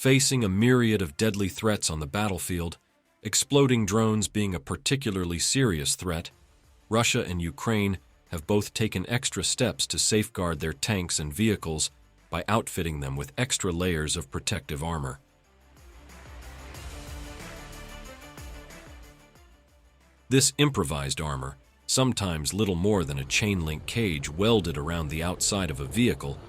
Facing a myriad of deadly threats on the battlefield, exploding drones being a particularly serious threat, Russia and Ukraine have both taken extra steps to safeguard their tanks and vehicles by outfitting them with extra layers of protective armor. This improvised armor, sometimes little more than a chain-link cage welded around the outside of a vehicle,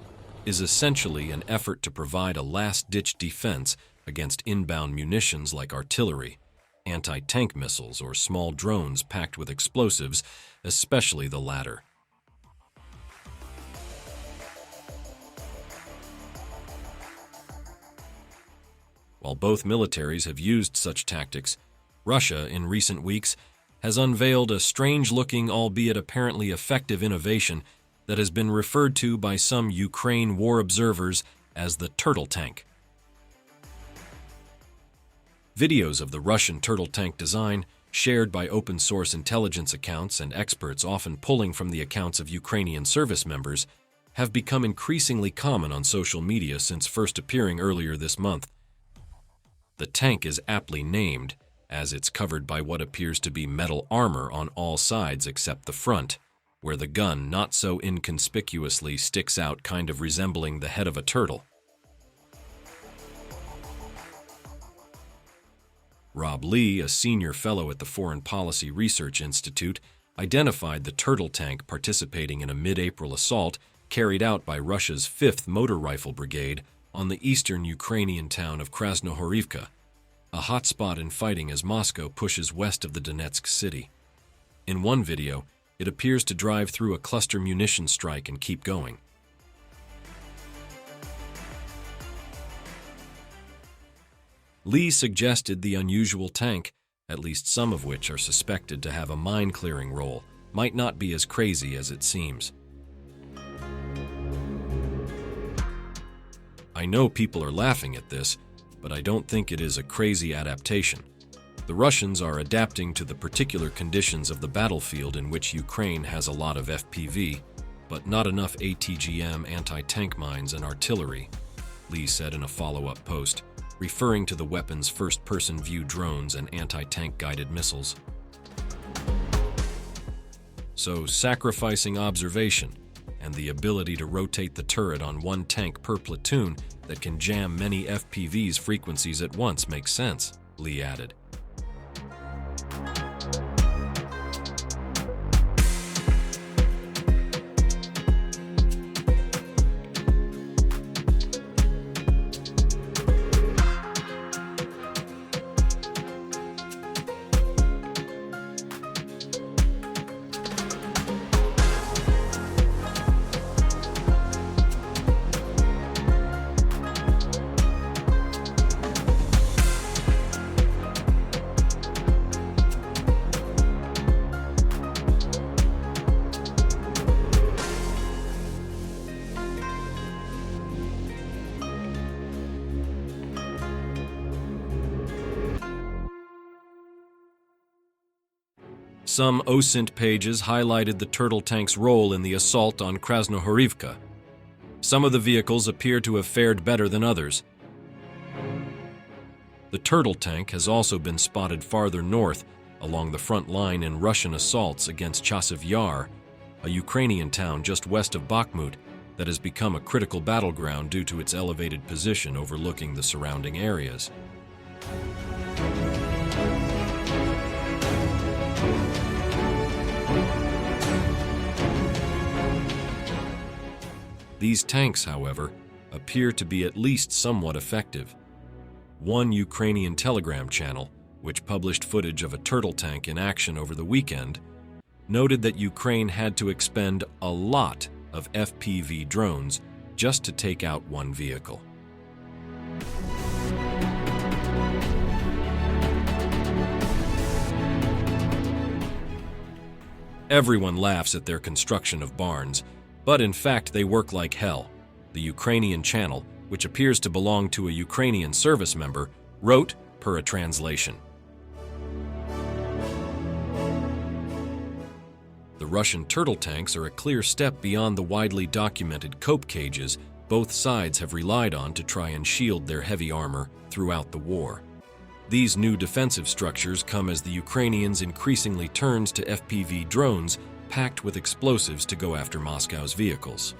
is essentially an effort to provide a last-ditch defense against inbound munitions like artillery, anti-tank missiles, or small drones packed with explosives, especially the latter. While both militaries have used such tactics, Russia, in recent weeks, has unveiled a strange-looking, albeit apparently effective innovation that has been referred to by some Ukraine war observers as the turtle tank. Videos of the Russian turtle tank design, shared by open-source intelligence accounts and experts often pulling from the accounts of Ukrainian service members, have become increasingly common on social media since first appearing earlier this month. The tank is aptly named, as it's covered by what appears to be metal armor on all sides except the front, where the gun not so inconspicuously sticks out, kind of resembling the head of a turtle. Rob Lee, a senior fellow at the Foreign Policy Research Institute, identified the turtle tank participating in a mid-April assault carried out by Russia's 5th Motor Rifle Brigade on the eastern Ukrainian town of Krasnohorivka, a hotspot in fighting as Moscow pushes west of the Donetsk city. In one video, it appears to drive through a cluster munition strike and keep going. Lee suggested the unusual tank, at least some of which are suspected to have a mine-clearing role, might not be as crazy as it seems. I know people are laughing at this, but I don't think it is a crazy adaptation. The Russians are adapting to the particular conditions of the battlefield in which Ukraine has a lot of FPV, but not enough ATGM anti-tank mines and artillery, Lee said in a follow-up post, referring to the weapon's first-person view drones and anti-tank guided missiles. So, sacrificing observation and the ability to rotate the turret on one tank per platoon that can jam many FPV's frequencies at once makes sense, Lee added. Some OSINT pages highlighted the turtle tank's role in the assault on Krasnohorivka. Some of the vehicles appear to have fared better than others. The turtle tank has also been spotted farther north along the front line in Russian assaults against Chasiv Yar, a Ukrainian town just west of Bakhmut that has become a critical battleground due to its elevated position overlooking the surrounding areas. These tanks, however, appear to be at least somewhat effective. One Ukrainian Telegram channel, which published footage of a turtle tank in action over the weekend, noted that Ukraine had to expend a lot of FPV drones just to take out one vehicle. Everyone laughs at their construction of barns, but in fact they work like hell, the Ukrainian channel, which appears to belong to a Ukrainian service member, wrote per a translation. The Russian turtle tanks are a clear step beyond the widely documented cope cages both sides have relied on to try and shield their heavy armor throughout the war. These new defensive structures come as the Ukrainians increasingly turns to FPV drones packed with explosives to go after Moscow's vehicles.